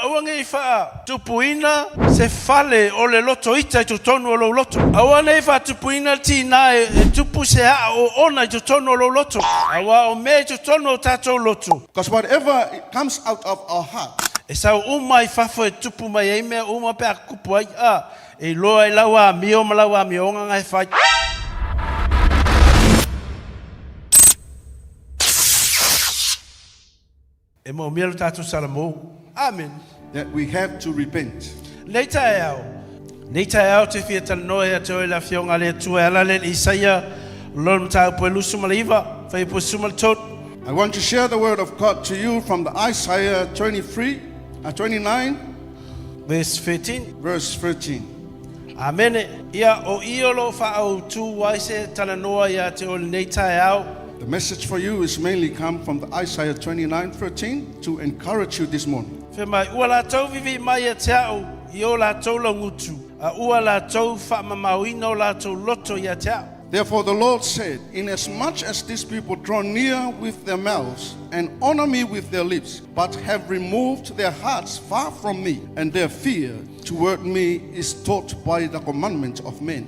awange fa tuuina se fale o le loto ita tu tonu o loto. Awane fa tuuina tina tupu se o ona tu tonu o loto. Awa o me tu tonu tatou loto. Because whatever comes out of our heart, E sa umai fa fo tupu mai e me uma pe akupu ai e loa e lawa mio malawa mio nga fa. E mo mielo tatou salamo. Amen. that we have to repent. Neita ao te fia talanoa te oe la Afioga le Atua ala le ISAIA lon tau po lusu maliva fai po sumal tot. I want to share the word of God to you from the ISAIA 29, Verse 13. verse 13. Amene ia o iolo fa au tu waise talanoa ia te o neita ao. The message for you is mainly come from the ISAIA 29:13 to encourage you this morning. Fe mai ua la tau vivi mai te au i o la tau laugutu. A ua la tau fa mamao ino la tau loto ia te au. Therefore the Lord said, inasmuch as these people draw near with their mouths and honor me with their lips, but have removed their hearts far from me, and their fear toward me is taught by the commandment of men.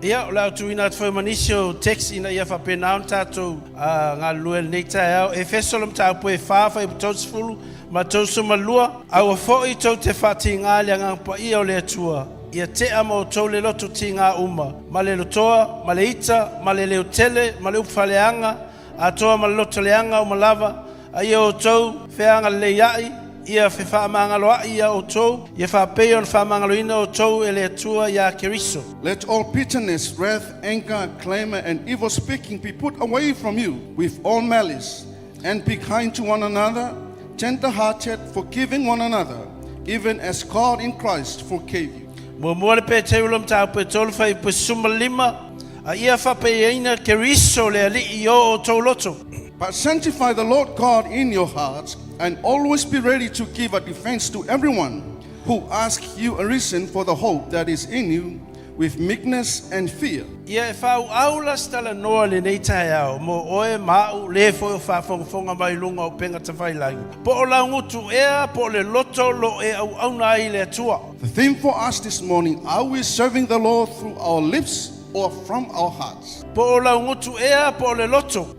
Ia o la tuuina te foi manisio text ina ia fa pena on tatou nga lue neita ao e fesolom tau po e fa fa tonsfulu ma tosu malua au fo i tau te fatinga le nga Paia o le Atua ia te amo tau le loto tinga uma ma le lotoa ma le ita ma le leotele ma le Faaleagaga atoa ma le loto leanga o malava ai o tau feanga le iai ia fe fa mangalo ia o tau ia fa peon fa mangalo ina o tau ele Atua ia keriso. Let all bitterness, wrath, anger, clamor, and evil speaking be put away from you with all malice, and be kind to one another, tender-hearted, forgiving one another, even as God in Christ forgave you. Mo le pe te ulom tau pe tolu fai pe suma lima a ia fa pe ina keriso le ali I o tau loto. But sanctify the Lord God in your hearts, and always be ready to give a defense to everyone who asks you a reason for the hope that is in you, with meekness and fear. Ia e fa aula stala noa le nei tai au mo oe mau le fo fa fonga mai lunga o penga te whailangi. Po o la ngutu ea po le loto lo e au auna I le Atua. The theme for us this morning, are we serving the Lord through our lips or from our hearts? Po o la ngutu ea po le loto.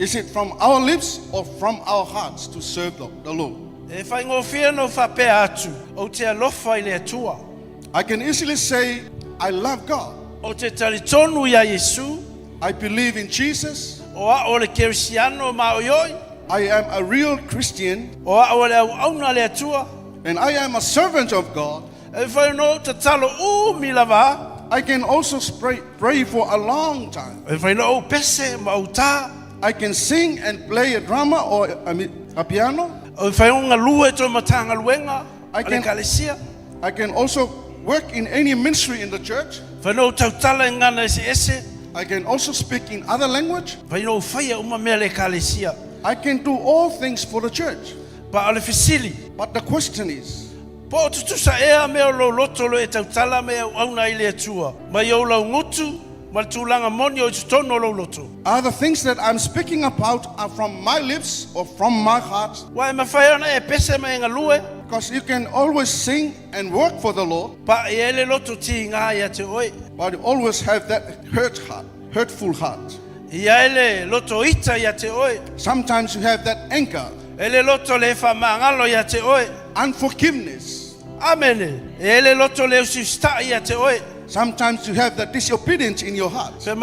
Is it from our lips or from our hearts to serve the Lord? E faigofie no fa pe atu o te alolofa I le Atua. I can easily say, I love God. O te talitonu ia Yesu. I believe in Jesus. O a o le kerisiano ma o yoi. I am a real Christian. O a o le au auna le Atua. And I am a servant of God. E whai no tatalo milava. I can also pray for a long time. E whai no pese ma uta. I can sing and play a drama or a piano. O whai unga lue to matanga luenga. I can also work in any ministry in the church. Whai no tautala ngana ese. I can also speak in other language. Whai no whai uma mea le kalesia. I can do all things for the church. Pa ole fisili. But the question is, po tusa ea mea lo loto lo e tautala mea auna I le Atua. Ma yo la ngutu. Are the things that I'm speaking about are from my lips or from my heart? Because you can always sing and work for the Lord, but you always have that hurtful heart. Sometimes you have that anger, unforgiveness. Sometimes you have that disobedience in your heart. 1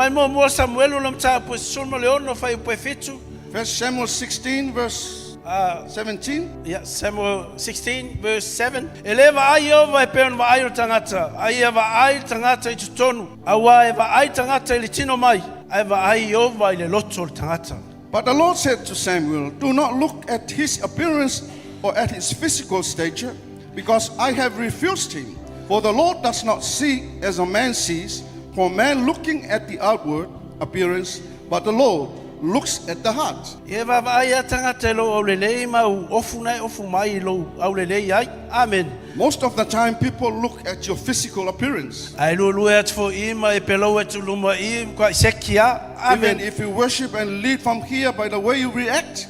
Samuel 16 verse 17. Yeah, Samuel 16 verse 7. Eleva aiova e peon va aio tangata. Aiova ai tangata I tutonu. Awa eva ai tangata I litino mai. Aiova aiova I le loto tangata. But the Lord said to Samuel, do not look at his appearance or at his physical stature, because I have refused him. For the Lord does not see as a man sees, for man looking at the outward appearance, but the Lord looks at the heart. Amen. Most of the time people look at your physical appearance. Even if you worship and lead from here by the way you react.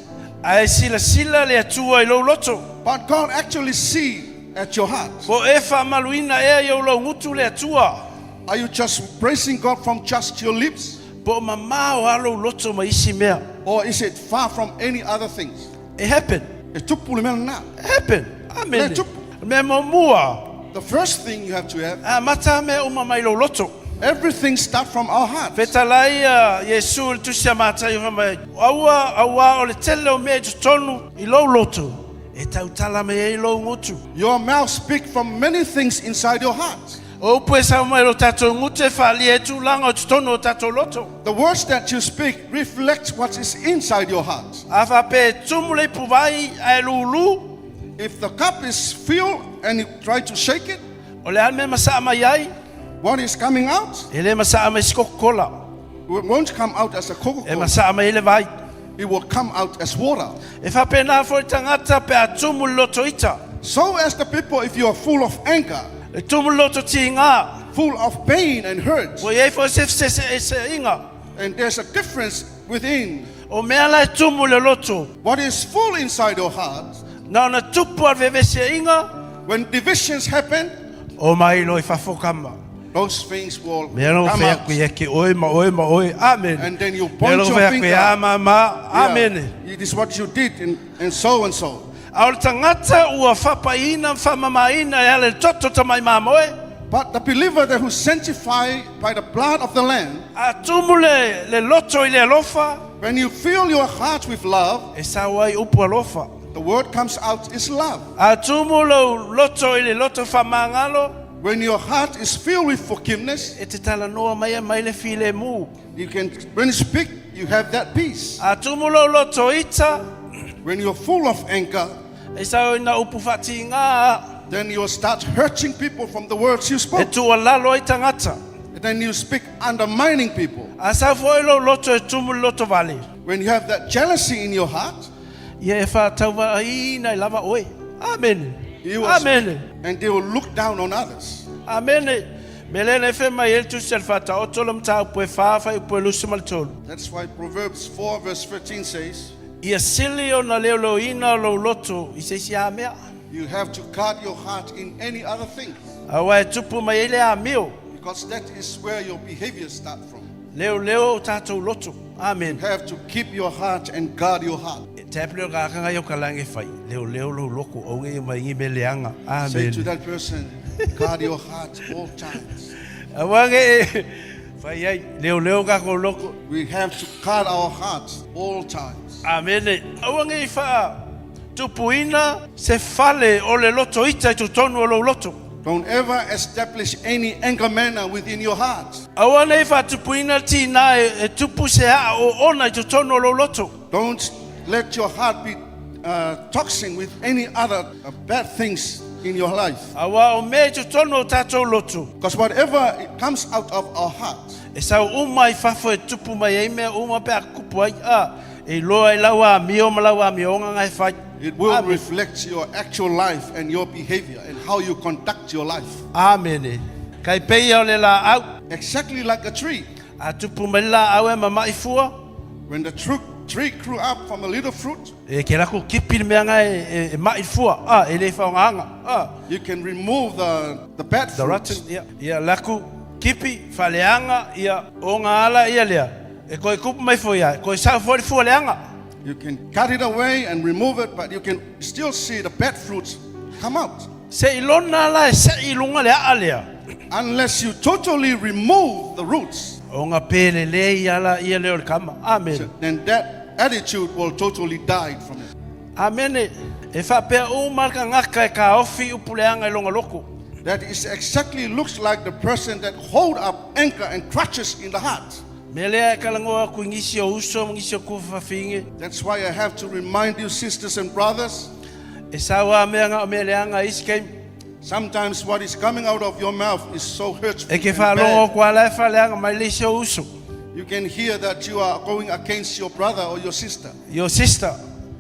But God actually sees at your heart? Po e whaamaluina e au laugutu le atua. Are you just praising God from just your lips? Po mamao alo loto ma isi mea. Or is it far from any other things? It happened. E tupu le mea na. It happened. Amen. Le tupu. Me momua. The first thing you have to have, A mata me uma mai lo loto. everything starts from our heart. Fetalai Yesu le tusi mata i mai. Aua o le tele o me tonu I lo loto. E tautala me e lo ngutu. Your mouth speaks from many things inside your heart. O pue sa mai lo tatou ngute fali e tu langa o tonu o tatou loto. The words that you speak reflect what is inside your heart. Afa pe tumule puvai ai lulu. If the cup is filled and you try to shake it, O le alme masa mai ai. what is coming out? Ele masa mai Coca-Cola. It won't come out as a E Coca-Cola. masa mai le vai. It will come out as water. E fa pena fo tangata pe atumu loto ita. So as the people, if you are full of anger, E tumu loto tinga. full of pain and hurt, O ye fo se inga. and there's a difference within O mea lai tumu le loto. what is full inside your heart. Na na tupu al veve se inga. When divisions happen, O mai lo I fa fokama. those things will Me lo come fe out. ku ye ki oi ma oi ma oi. Amen. And then you Me point lo your fe ku finger. ya ma. Yeah, Amen. it is what you did and so and so. Au tangata ua whapaina whamamaina e ale toto tamai mamoe. But the believer that who sanctified by the blood of the Lamb, A tumu le loto I le alofa. when you fill your heart with love, E sa wai upu alofa. the word comes out is love. A tumu lo loto I le loto whamangalo. When your heart is filled with forgiveness, E te tala noa mai le file mu. you can, when you speak, you have that peace. A tumu lo loto ita. When you're full of anger, E sa ina upu whati ngā. then you'll start hurting people from the words you E spoke. tua lalo I tangata. And then you speak undermining people. A sa foi lo loto e tumu loto vale. When you have that jealousy in your heart, Ia e whātauwa aina I lava oe. Amen. you will Amen. and they will look down on others. Amen. Melene fe mai el tu sel fata otolom ta po fa fa po lusimal tol. That's why Proverbs 4 verse 13 says, Ia silio na leo ina lo loto I se sia mea. you have to guard your heart in any other thing, Awa e tupu mai ele a mio. because that is where your behavior starts from. Leo tatou loto. You Amen. have to keep your heart and guard your heart. Te apeleo ka kanga yo kalange fai. Leo lo loko o nge mai ngi meleanga. Say to Amen. that person, guard your heart all times. Awa nge fai ai leo ka ko loko. We have to guard our hearts all times. Amen. Awa nge fa tuuina se fale o le loto ita tu tonu o lo loto. Don't ever establish any anger manner within your heart. Awa nei fa tupuina tina e tupu se a o ona I tu tonu o lo loto. Don't let your heart be toxin with any other bad things in your life. Awa o me tu tonu o tatou loto. Because whatever it comes out of our heart, E sa uma I fafo e tupu mai e me uma pe a kupu ai a e loa I lawa mio malawa mio ngai fai. it will Amen. reflect your actual life and your behavior and how you conduct your life. Amen. Kai peia o le la au Exactly like a tree. a tupu mai la au e mama I fua. When the tree grew up from a little fruit, E ke lako kipi mea ngai e mai fua. E le whaonganga. you can remove the bad The rotten, fruits. ia laku kipi faleanga ia o ngā ala ia lea. E koe kupu mai fo ia, koe sa fo fo leanga. You can cut it away and remove it, but you can still see the bad fruits come out. Se ilona ala e se ilunga lea lea. Unless you totally remove the roots, O ngā pele le ia la ia leo le kama. Amen. then that attitude will totally die from it. Amen. E whapea o marka ngaka e ka ofi upuleanga I longa loko. That is exactly looks like the person that hold up anger and crutches in the heart. Me lea e kalangoa ku ngisi o uso, ngisi o kufa finge. That's why I have to remind you, sisters and brothers, E sawa mea ngā me leanga iskei. sometimes what is coming out of your mouth is so hurtful E ke and whalongo bad. kua lai whaleanga mai lisi o uso. You can hear that you are going against your brother or your sister. Your sister.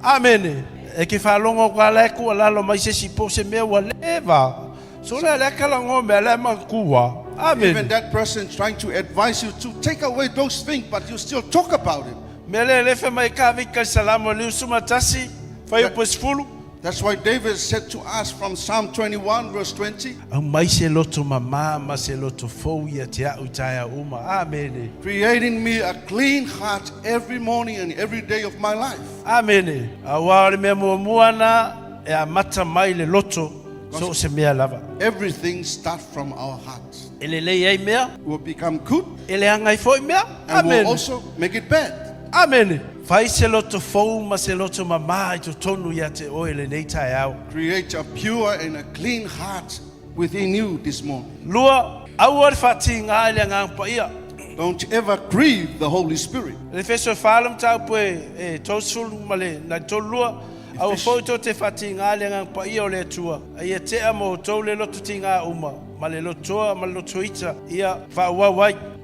Amen. E ke whalongo kua lai kua lalo mai se sipo se mea wa lewa. So le kalango me le ma kua. Even Amen. that person trying to advise you to take away those things, but you still talk about it. Me le fe mai ka vika salamo le usuma tasi. Fai o pos fulu. That's why David said to us from Psalm 21 verse 20, Au mai se loto mamā ma se loto fou ia te au taia uma. Amene. creating me a clean heart every morning and every day of my life. Amene. Awa ole mea muamuana e a mata mai le loto so se mea lava. Everything starts from our hearts. Ele lei ai mea, It will become good ele angai foi mea. and will Amene. also make it bad. Amene. Fai se loto fou ma se loto mamā I to tonu ia te oe lenei tae au. Create a pure and a clean heart within you this morning. Lua, au ore whati ngā ele ngā paia. Don't ever grieve the Holy Spirit. Le feso whaalam tau poe e tōsulu ma le na tōlua. Au fau tō te whati ngā ele ngā paia o le atua. Ia te amo tau le loto ti ngā uma. Ma le lotoa, ma le lotoita. Ia whauawai.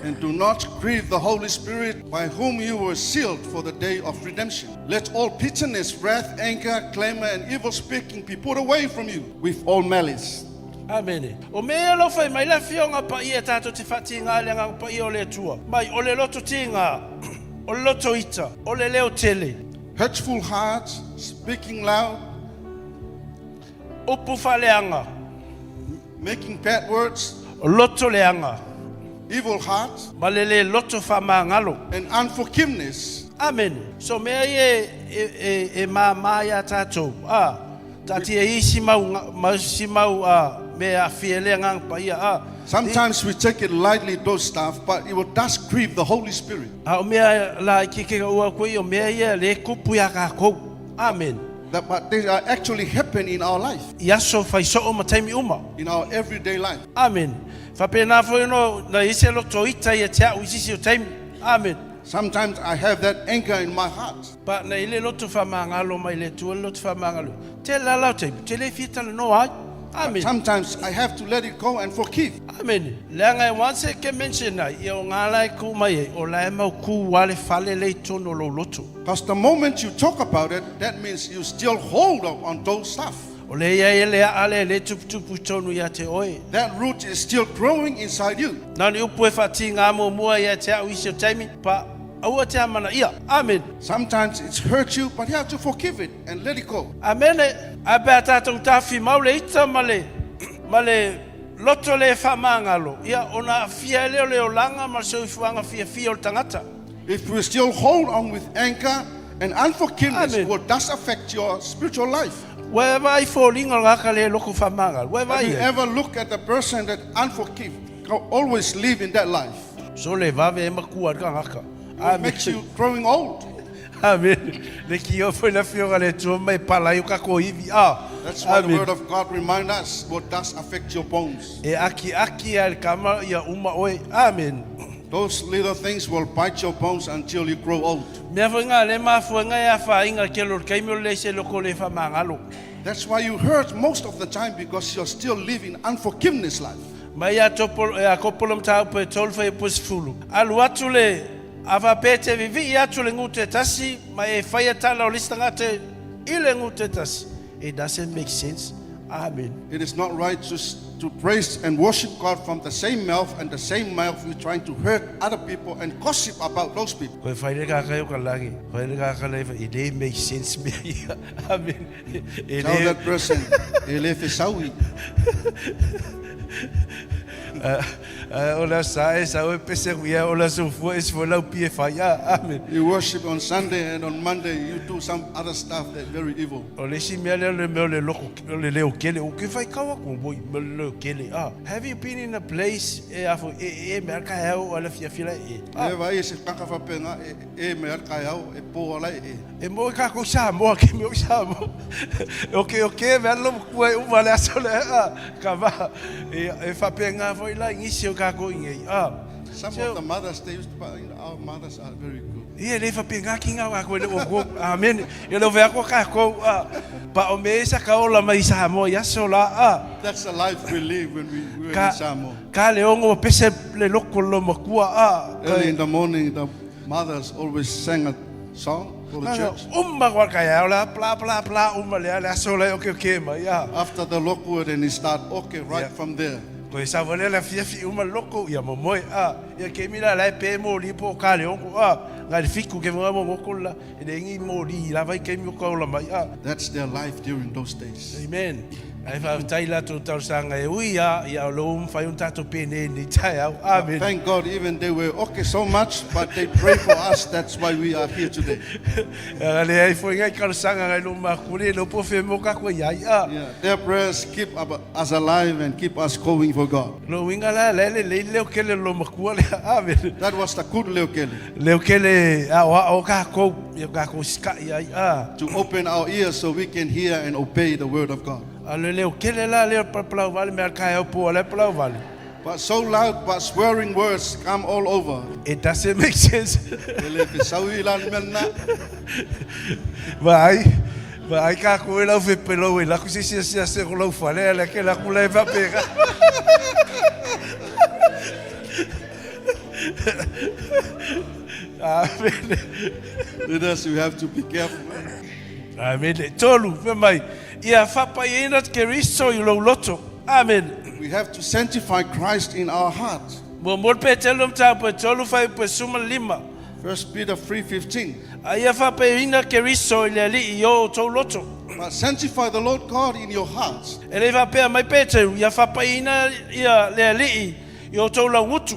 And do not grieve the Holy Spirit by whom you were sealed for the day of redemption. Let all bitterness, wrath, anger, clamor, and evil speaking be put away from you with all malice. Amene. O mea alofa mai la fionga paia tātou te whati ngā ele ngā paia o le atua. Mai o le loto ti ngā. O le lotoita. O le leo tele. Hurtful hearts, speaking loud, Upu whaleanga. making bad words, O loto leanga. evil hearts, Ma le loto whamangalo. and unforgiveness. Amen. So mea e mamaya tātou. Tati e isi mau mea fiele ngang paia. Sometimes we take it lightly, those stuff, but it will does grieve the Holy Spirit. O mea la kike ua koe o mea ia le kupu ya kākou. Amen. But they are actually happen in our life, Iaso fai so o mataimi uma. in our everyday life. Amen. Whapena fo no na ise loto ita ia te au isisi o taimi. Amen. Sometimes I have that anger in my heart. Pa na ile loto whamangalo mai le tua loto whamangalo. Te lalau taimi. Te le fitala no ai. Amen. Sometimes I have to let it go and forgive. Amen. Leanga e wanse ke mention ai i o ngala e ku mai e o la e mau ku wale fale le tono lo loto. Because the moment you talk about it, that means you still hold on those stuff. O le ia e le ale le tupu tonu ia te oe. That root is still growing inside you. Nani upu e whati ngā mua ia te au isi o taimi pa aua te amana ia. Amen. Sometimes it's hurt you, but you have to forgive it and let it go. Amen. A bea tātou tāwhi mau le ita ma le loto le whamangalo. Ia ona fia leo leo langa ma se ufuanga fia o tangata. If we still hold on with anger and unforgiveness, Amen. what does affect your spiritual life? Wea vai fo linga ngaka le loko whamangalo. Wea Have vai you e. ever look at the person that unforgive, always live in that life? So le vave e makua ka ngaka. It makes you growing old. Amen. Le ki o foi na fionga le tua mai pala i o kako iwi. That's why the Amen. word of God reminds us what does affect your bones. E aki al kama ia uma oe. Amen. Those little things will bite your bones until you grow old. Mea foi ngā le mafua ngā ia whainga ke lor kaimio le se loko le whamangalo. That's why you hurt most of the time, because you're still living unforgiveness life. Mai a kopolom tau pe tolfa e pusfulu. Alu atu le ava pete vivi i atu le ngute tasi, mai e faiga o lista ngate i le ngute tasi. It doesn't make sense. Amen. It is not right to praise and worship God from the same mouth, and the same mouth we're trying to hurt other people and gossip about those people. Koe faaleagaga o ka langi. Faaleagaga leifa i le make sense mea ia. Amen. Tell that person, ele fesaui. Ola sa e pese kuia ola sofua e sifo lau pie faia. Amen. You worship on Sunday, and on Monday you do some other stuff that's very evil. O le si mea leo le meo le loko le leo kele. O ke fai kawa kong boi me le leo kele. Have you been in a place e afo e mea ka heo ala fia fila e? E vai se kaka whapenga e me arkai au e po alai e. E mo ka ko Samoa ke me o Samoa. O ke mea lo kua e uma le aso le ka va. E whapenga foi la ingisi o ka ko ingei. Some of the mothers, they used to, our mothers are very good. Ia le whapenga ki ngā wako le o. Amen. E lo vea ko ka ko. Pa o me sa ka ola mai Samoa yaso la. That's the life we live when we were in Samoa. Ka le ongo pese le loko lo makua. Early in the morning, the mothers always sang a song for the church. Umma kwa kaya ola bla bla bla umma le aso le okay ma ya. After the loco, then he start right from there. Ko sa vole la fia fi umma loko ia mo moi ia ke mila la pe mo li po ka le ongo ngai fiku ke mo ngokola e ngi mori la vai ke mi ko la mai. That's their life during those days. Amen. Ai faataila to tausanga e uia ia lo fai tatou pene ni tai au. Amen. Thank God, even they were okay so much, but they pray for us. That's why we are here today. Ale ai foi ngai kalsanga ngai lo makule lo po fe mo ka ko ia. Yeah, their prayers keep us alive and keep us going for God. Lo winga la le kele lo makua le. Amen. That was the good leokele. Leo kele o ka ko ska ia. To open our ears so we can hear and obey the word of God. Ale leo kele la leo plau vale me ka po le plau vale. But so loud, but swearing words come all over. It doesn't make sense. Vai ka ko la fe pelo la ku se ko lo fale la ke la ku le va pega. Amen. Leaders, we have to be careful. Amen. Tolu fe mai. Ia fa pa ina ke riso I lo loto. Amen. We have to sanctify Christ in our hearts. Mo mo pe telum ta pe tolu fa pe suma lima. 1 Peter 3:15. Ia fa pa ina ke riso le li yo to loto. But sanctify the Lord God in your hearts. Ele va pe mai pe te ia fa pa ina ia le li yo to laugutu.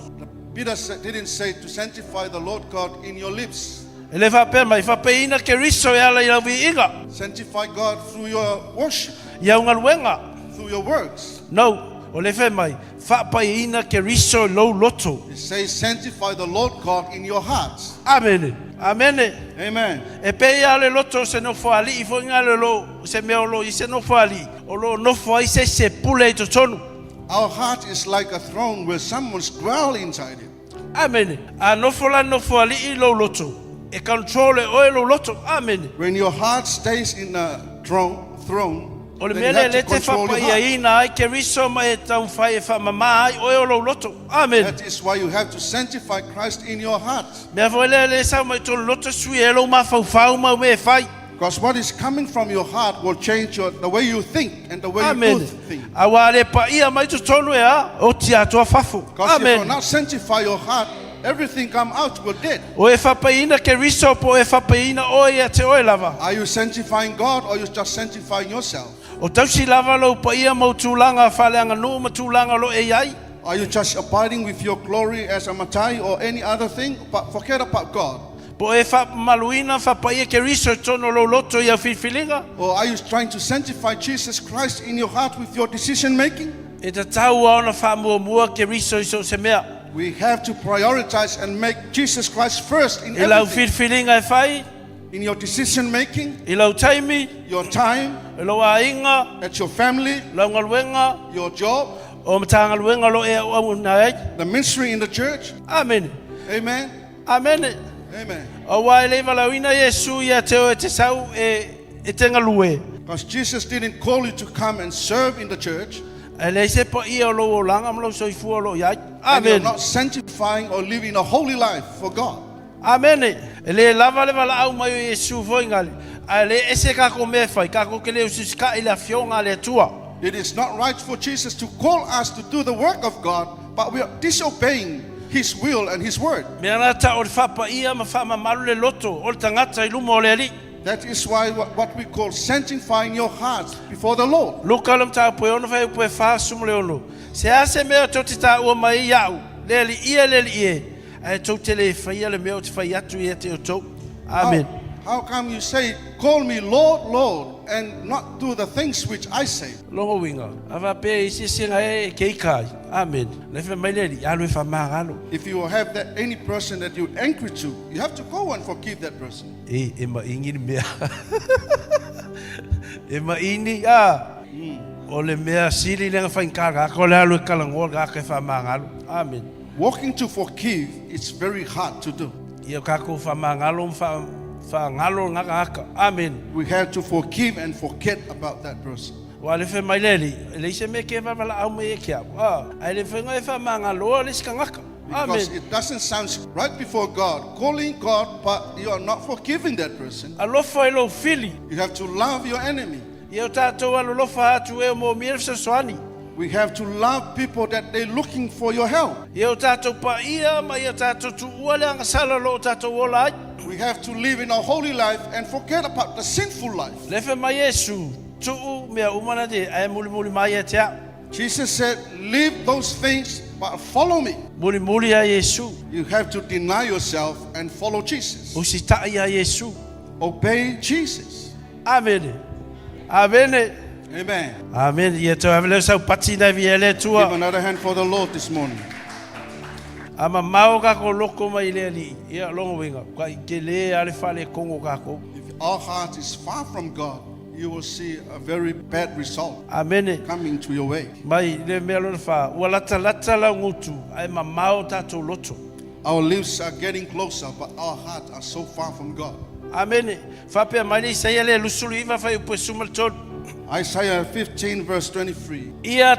Peter didn't say to sanctify the Lord God in your lips. Ele va pe mai fa pe ina ke riso ia la ia vi inga. Sanctify God through your worship, Ia unga luenga. through your works. No, o le fe mai fa pa ina ke riso lo loto. It says sanctify the Lord God in your hearts. Amen. Amen. Amen. E pe ia le loto se no fo ali fo nga le lo se me o lo I se no fo ali. O lo no fo I se pule to tonu. Our heart is like a throne where someone's dwell inside it. Amen. A no fo ali I lo loto. E control o lo loto. Amen. When your heart stays in a throne, O le then you mele have to le te fa control pa your ia heart. ina ai ke riso mai tau fai fa mama ai o lo loto. Amen. That is why you have to sanctify Christ in your heart. Me vo le sa mai to loto sui e lo ma fa ma me fai. Because what is coming from your heart will change the way you think and the way Amen. you do things. Awa le pa ia mai to tonu e o ti atoa fafo. Because if you Amen. not sanctify your heart, everything come out will dead. O e fapaina ke riso po e fapaina o ia te o lava. Are you sanctifying God or you just sanctifying yourself? O tausi lava lo pa ia mo tulanga faaleanga no mo tulanga lo e ai. Are you just abiding with your glory as a matai or any other thing? But forget about God. Po e fa maluina fapaia ke riso tono lo loto ia fifilinga. Or are you trying to sanctify Jesus Christ in your heart with your decision making? E ta tau ona fa mua ke riso so se mea. We have to prioritize and make Jesus Christ first in E lau everything. fifilinga e fai, In your decision making, e lau taimi, your time, e lau ainga, at your family, lau ngaluenga, your job, o matanga luenga lo e o na. the ministry in the church. Amen. Amen. Amen. Amen. O wai le valawina Yesu ia te o te sau e te ngalue. Because Jesus didn't call you to come and serve in the church. E le se po ia o lo o langa mo lo soifu o lo iai. And you're Amen. not sanctifying or living a holy life for God. Amen. E le lava le vala au mai o Yesu foi ngali. A le ese ka ko me fai ka ko ke le usiska i le Afioga le Atua. It is not right for Jesus to call us to do the work of God, but we are disobeying His will and His word. Me ana ta o le fapa ia ma fa malu le loto o le tangata I lumo o le ali. That is why what we call sanctifying your heart before the Lord. Luka lam ta po ona fai po fa sum le ono. Se ase me to ti ta o mai iau. Le ali ia le ali e. Ai to te le fai le me o te fai atu ia te o to. Amen. How come you say, call me Lord, Lord, and not do the things which I say? Longo winga. Ava pe isi singa e ke kai. Amen. Le fe mai le ali alu fa magalo. If you have that any person that you're angry to, you have to go and forgive that person. E ma ingi mea. E ma ini o le mea sili le fa inkaga ko le alu kalangol ga ke fa magalo. Amen. Walking to forgive, it's very hard to do. Ia ka ko fa magalo fa ngalo ngaka. Amen. We have to forgive and forget about that person. Wa le fe mai le se me ke va vala au me ke ai le fe ngai fa magalo le skangaka. Because Amen. it doesn't sound right before God, calling God, but you are not forgiving that person. Alolofa I lo fili. You have to love your enemy. Ia tatou alolofa atu e mo mir se soani. We have to love people that they're looking for your help. Ia o tātou paia, ma ia tātou tuua le angasala lo o tātou ola ai. We have to live in a holy life and forget about the sinful life. Lefe mai Yesu, tuu mea umana de ai muli mai e tea. Jesus said, leave those things, but follow me. Muli a Yesu, You have to deny yourself and follow Jesus. usitai a Yesu. Obey Jesus. Amen. Amen. Amen. Amen. Ia tau avele sau pati na viele Give tua. another hand for the Lord this morning. Ama mau ka ko loko mai le ali. Ia longo winga. Ka ke le ale fale kongo ka ko. If our heart is far from God, you will see a very bad result Amen. coming to your way. Mai le melo fa. Wa latalata laugutu. Ai mamao tatou loto. Our lips are getting closer, but our hearts are so far from God. Amen. Fa pe mai le ISAIA le lusulu iwa fa upo sumal tot. Isaiah 15 verse 23. Ia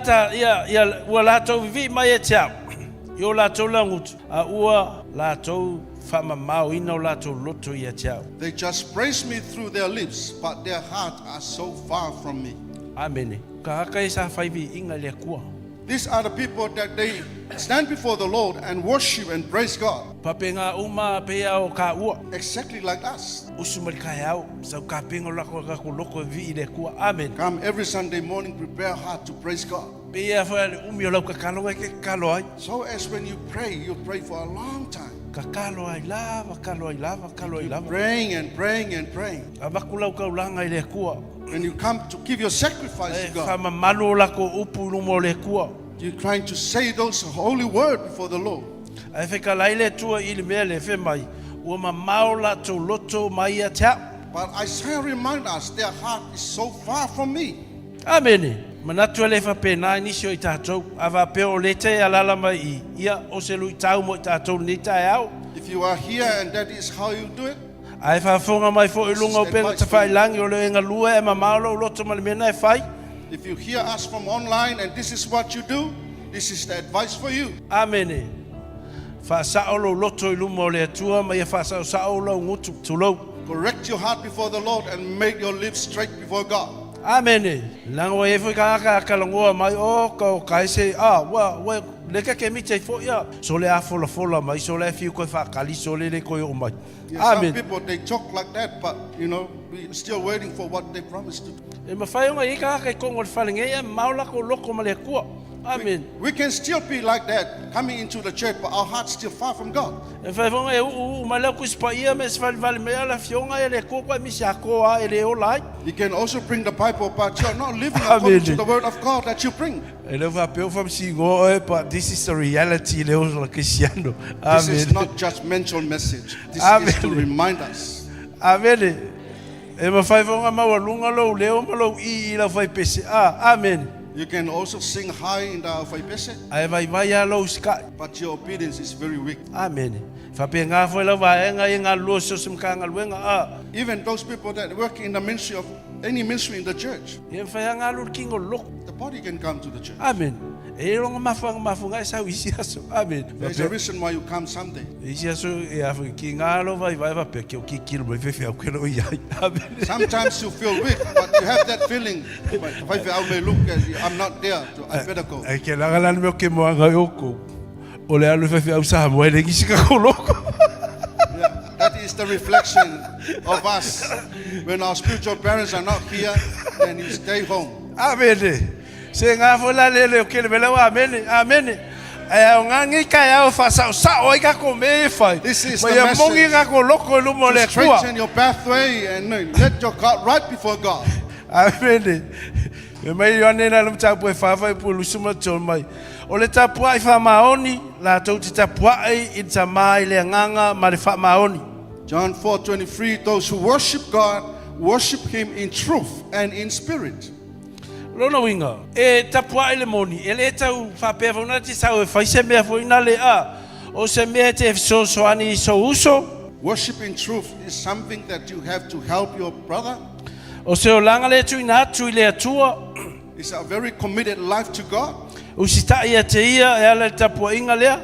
ua latou vivi mai e tea. Yo latou laugutu. A ua latou fa mamao ina o latou loto ia tea. They just praise me through their lips, but their hearts are so far from me. Amen. Ka haka e sa faivi inga le kua. These are the people that they stand before the Lord and worship and praise God. Papenga uma pea o ka ua. Exactly like us. Usumari ka au. Sau ka pengo lako ka ko loko vi le kua. Amen. Come every Sunday morning, prepare heart to praise God. Pea fa umi o lau ka kalo ke kalo ai. So as when you pray for a long time. Ka kalo ai lava, kalo ai lava, kalo ai lava. Praying and praying and praying. Abaku lau ka ulanga i le kua. When you come to give your sacrifice to Fa God, mamalo lako upu lumo le kua. you're trying to say those holy words before the Lord. Ai fe ka lai le tua i le mea le fe mai. Ua mamao latou loto mai a tea. But Isaiah reminds us their heart is so far from me. Amen. Manatu le fa pena ni sio i tātou. Ava peo le te alala mai i. Ia o se lui tau mo i tātou ni tai au. If you are here and that is how you do it, Ai fa fonga mai fo ilunga o penga te fai langi o le inga lua e mamao lo loto mali mena e fai. if you hear us from online and this is what you do, this is the advice for you. Amen. Fa sao lo loto iluma o le atua mai e fa sao lo ngutu tulou. Correct your heart before the Lord and make your lips straight before God. Amen. Lango e foi ka longoa mai o ka kai se wa le ka ke mi te fo ya. So le a fola mai so le fiu ko fa kali so le ko o mai. Yeah, some Amen. people they talk like that, but we're still waiting for what they promised to do. E ma fai nga i ka kongo le falinge e maula ko loko ma le kua. Amen. We can still be like that, coming into the church, but our heart's still far from God. E fai fonga e ma le ku Paia me se vale me ala fionga e le ko mi sa ko a e le o lai. You can also bring the Bible, but you're not living according to the word of God that you bring. E le va pe o fam si go e but this is the reality le o la cristiano. This is Amen. not judgmental message. This Amen. is to remind us. Amen. E ma fai fonga ma walunga lo leo ma lo I la fai pese. Amen. You can also sing high in the faigofie, Ai vai a lo ska. but your obedience is very weak. Amen. Fa pe nga foi la va nga i nga lo so sim ka nga luenga Even those people that work in the ministry of any ministry in the church, E fa nga lo kingo lo. the body can come to the church. Amen. E lo nga mafunga sa isi aso. Amen. There's a reason why you come someday. Isi aso e a ki nga lo vai va pe ki kilo me fe o ke lo ia. Amen. Sometimes you feel weak, but you have that feeling. If I may look, I'm not there. I better go. Ai ke la ngala me ke mo nga yoko. O le alu fe au sa mo le ngisi ka ko loko. Yeah, that is the reflection of us. When our spiritual parents are not here, then you stay home. Amen. Se nga fo la le ke le bela wa amen. Amen. E nga ngi ka ya fa sa o ka ko me fai. This is Ma the ya message. mongi ka ko loko lu mo le To kua. straighten your pathway and let your God right before God. Amen. Me mai yo ne na lu tapu e fa pu lu suma tol mai. O le tapu ai fa maoni la tou ti tapu ai i ta mai le nganga ma le fa maoni. John 4:23, those who worship God, worship Him in truth and in spirit. Lona winga. E tapu ai le moni. E le tau fa pe fa na ti sa o fa se me fo ina le o se me te so ani so uso. Worship in truth is something that you have to help your brother. O se o langa le tu ina tu le atua. It's a very committed life to God. O si ta ia te ia e ala tapu inga lea.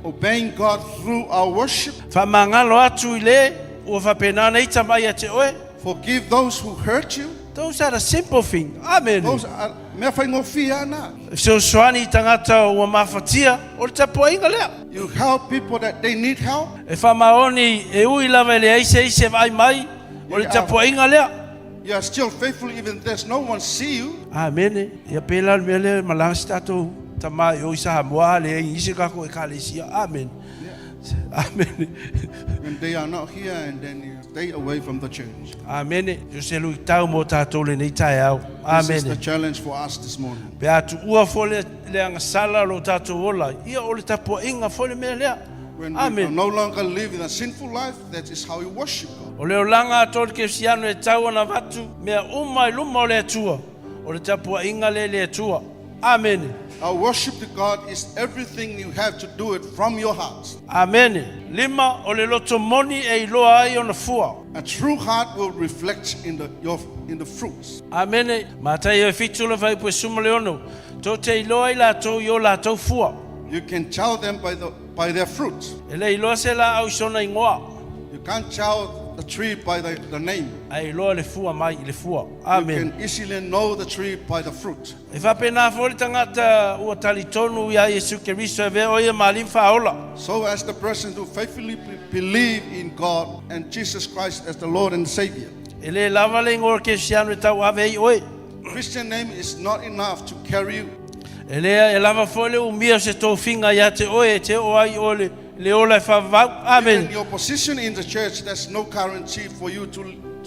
Obeying God through our worship. Fa mangalo atu i le o fa pena nei ta mai te oe. Forgive those who hurt you. Those are the simple things. Amen. Those are mea faigofie ana. So swani tangata ua mafatia o le tapuaiga lea. You help people that they need help. E whamaoni e ui lava le aise vai mai o le tapuaiga lea. You are still faithful even there's no one see you. Amen. Ia pela mea le malasi tatou tamai o isa Samoa le isi kako e kalesia. Amen. Amen. When they are not here and then you stay away from the church. Amen. Yo se lui tau mo tatou lenei tai au. This is the Amen. challenge for us this morning. Pe atu ua fole le angasala lo tatou ola. Ia o le tapuaiga fole mea lea. When we Amen. no longer live in a sinful life, that is how we worship God. O leo langa atole ke siano e tau ana vatu mea uma I luma o le atua. O le tapuaiga le atua. Amen. Our worship to God is everything you have to do it from your heart. Amen. Lima o le loto moni e iloa ai ona fua. A true heart will reflect in the fruits. Amen. Matai e fitu le vai pue suma le ono. Tau te iloa I latou I o latou fua. You can tell them by their fruits. E le iloa se la au sona ingoa. You can't tell the tree by the name. Ai iloa le fua mai I le fua. You Amen. can easily know the tree by the fruit. E whapena foli tangata ua talitonu ia Yesu Keristo e vea o ia malim whaola. So as the person who faithfully believe in God and Jesus Christ as the Lord and Savior. E le lava le ngora ke siano e tau ave I oe. Christian name is not enough to carry you. E lea e lava fole umia se tō finga ia te oe te o ai o le ola e whavau. Amen. In your position in the church, there's no guarantee for you to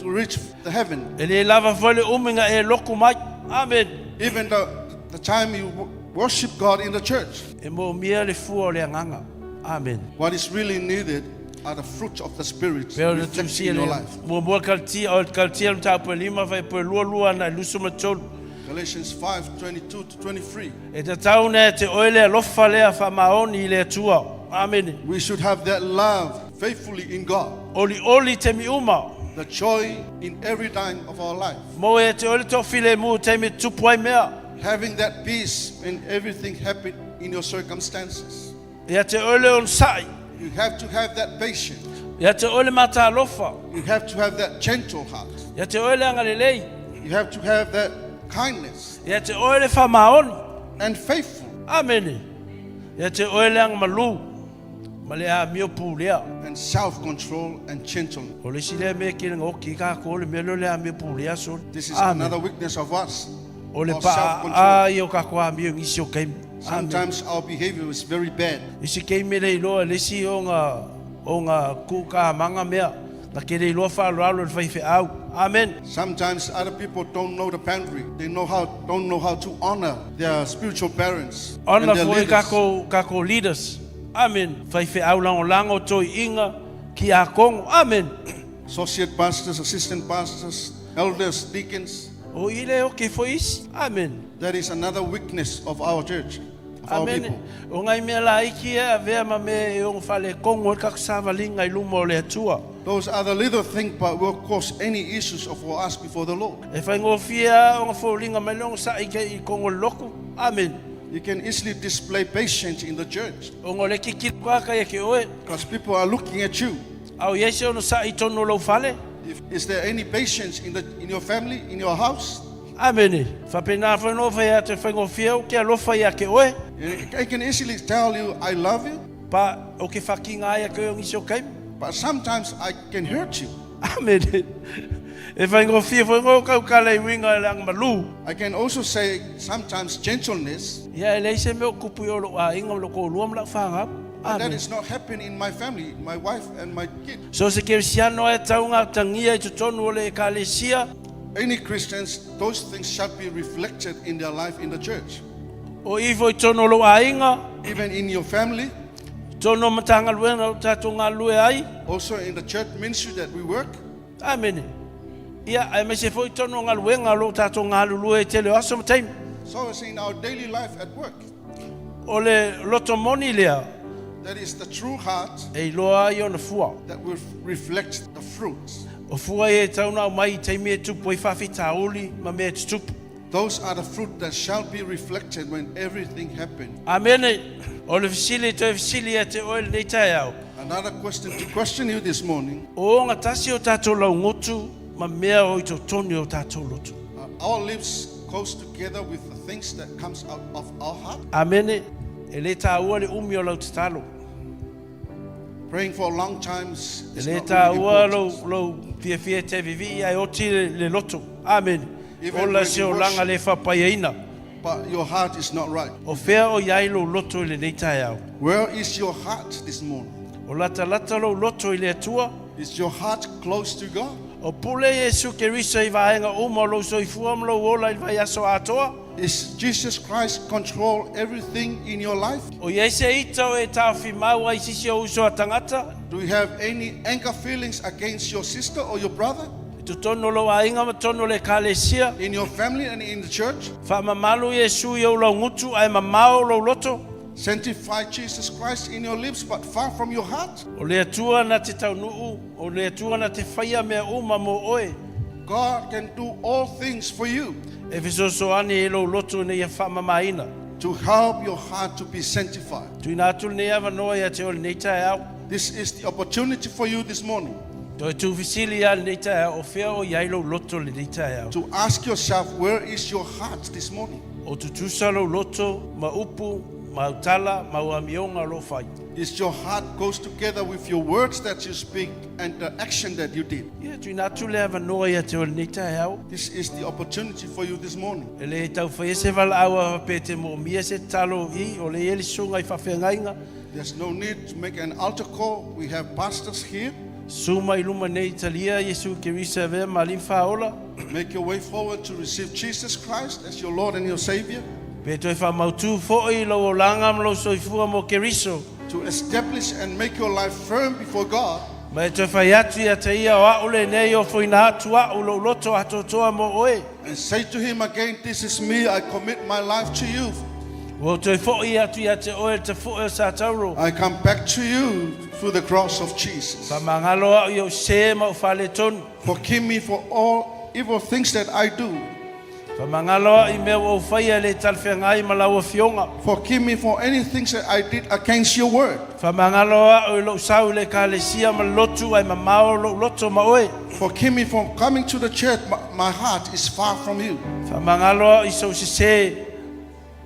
reach the heaven. E le lava fole uminga e loku mai. Amen. Even the time you worship God in the church. E mo umia le fua o le anganga. Amen. What is really needed are the fruits of the Spirit Peo le reflecting tusi in le your life. mua mua kaltia o kaltia le tapu e lima vai po lua na lusu matolu. Galatians 5:22-23. E te tauna e te oele alofa lea whamaoni I le atua. Amen. We should have that love faithfully in God. Oli te mi uma. The joy in every time of our life. Mo e te ole tō file mu te me tupu ai mea. Having that peace when everything happens in your circumstances. Ia te ole on sai. You have to have that patience. Ia te ole mata alofa. You have to have that gentle heart. Ia te ole anga lelei. You have to have that kindness Ia te ole whamaoni. and faithful Amen. Ia te ole anga malu. Ma le a mio pulea. and self-control and gentleness. O le sile me ki ngoki ka ko le melo le a mio pulea so. This is Amen. another weakness of us. O le Our pa self-control. a io ka ko a mio ngisi o kai. Sometimes our behavior is very bad. Isi kei me le iloa le si o nga kuka manga mea. Na ke le iloa wha alo le whaife au. Amen. Sometimes other people don't know the boundary. They don't know how to honor their spiritual parents Ona and their foi leaders. kako leaders. Amen. Whaife au lango toi inga ki a kongo. Amen. Associate pastors, assistant pastors, elders, deacons. O ile o ke foi isi. Amen. That is another weakness of our church, of our Amen. people. O ngai mea la iki e a vea ma me e o whale kongo e kako savalinga I lumo le atua. Those are the little things, but will cause any issues for us before the Lord. E whaingofia o nga whaulinga mai longa sa ike I kongo loko. Amen. You can easily display patience in the church O nga le kiki kwaka e ke oe. because people are looking at you. Au yese ono sa I tono lau whale. Is there any patience in your family, in your house? Amen. Whapena whanova ia te whaingofia o ke alofa ia ke oe. I can easily tell you, I love you, Pa o ke whakinga ia ke o ngisi o kaimi. but sometimes I can hurt you. Amen. E whaingofia whaingo kau kala I winga le ang malu. I can also say sometimes gentleness, Ia e leise me o kupu I o lo a inga lo ko luam la whangap. but that Amen. is not happening in my family, my wife and my kid. So se ke siano e taunga tangia I tutonu o le ekalesia. Any Christians, those things shall be reflected in their life in the church. O ivo I tono lo a inga. Even in your family, Tono matanga luenga o tato ngā lue ai. also in the church ministry that we work. Amen. Ia ai me se foi tono ngā luenga lo tato ngā lue te le aso matai. So it's in our daily life at work. O le loto moni lea. That is the true heart E loa I ona fua. that will reflect the fruits. O fua e tauna o mai te me tupu I whawhi tauli ma me tupu. Those are the fruit that shall be reflected when everything happens. Amen. O le fisili te fisili e te oel nei tai au. Another question to question you this morning. O ngā tasi o tato lau ngutu ma mea o I totoni o tatou lotu. Our lips goes together with the things that comes out of our heart. Amene, e le tāua le umi o lau tatalo. Praying for a long time is E not le really tāua important. lau fia te vivi ai oti le loto. Amen. Even Ola when se you o langa le whapaiaina. But your heart is not right. O whea o iai lo loto I le nei tai au. Where is your heart this morning? O latalata lo loto I le atua. Is your heart close to God? O pule Yesu ke risa I vaenga uma lo soifua mlo ola I vai aso atoa. Is Jesus Christ control everything in your life? O Yesu ita o e tawhi mau ai sisi o uso a tangata. Do you have any anger feelings against your sister or your brother? Tu tono lo a inga ma tono le kalesia. In your family and in the church? Fa mamalu Yesu I o laugutu ai mamao lo loto. Sanctify Jesus Christ in your lips but far from your heart? O le atua na te taunuu. O le atua na te whaia mea uma mo oe. God can do all things for you E visoso ane e lo loto ne ia whamamaina. to help your heart to be sanctified. Tui nā tū ne awa noa ia te o le nei tai au. This is the opportunity for you this morning Toi tū visili a le nei tai au. O whea o iai lo loto le nei tai au. to ask yourself, where is your heart this morning? O tu tusa lo loto, ma upu, ma tautala, ma uamionga lo fai. Is your heart goes together with your words that you speak and the action that you did? Ia tui nā tū le awa noa ia te o le nei tai au. This is the opportunity for you this morning. E le tau whai se wala awa pe te mo mia se talo I o le eli sunga I whawhengainga. There's no need to make an altar call. We have pastors here. Suma I luma nei talia Yesu ke risa vea ma limfa ola. Make your way forward to receive Jesus Christ as your Lord and your Savior, Pe toi whamautu fo'i lo o langa mlo soifua mo ke riso. to establish and make your life firm before God, Ma e toi whai atu ia te ia o au lenei o whoina atua o lo loto atoatoa mo oe. and say to Him again, this is me, I commit my life to you. Wo toi fo'i atu ia te oe te fo'i o sa tauro. I come back to you through the cross of Jesus. Whamangalo au i o se ma o whale tonu. Forgive me for all evil things that I do. Whamangalo au I mea o whaia le talwhengai ma lau Afioga. Forgive me for any things that I did against your word. Whamangalo au I lo sau le kalesia ma lotu ai mamao lo loto ma oe. Forgive me for coming to the church. My heart is far from you. Whamangalo au I so se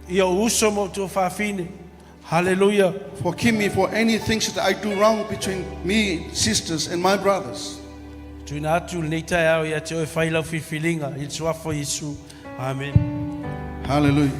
I o uso mo tu whawhine. Hallelujah. Forgive me for any things that I do wrong between me, sisters, and my brothers. Tui nā atu nei tai au ia te oe whailau whiwhilinga. I tuafo Yesu. Amen. Hallelujah.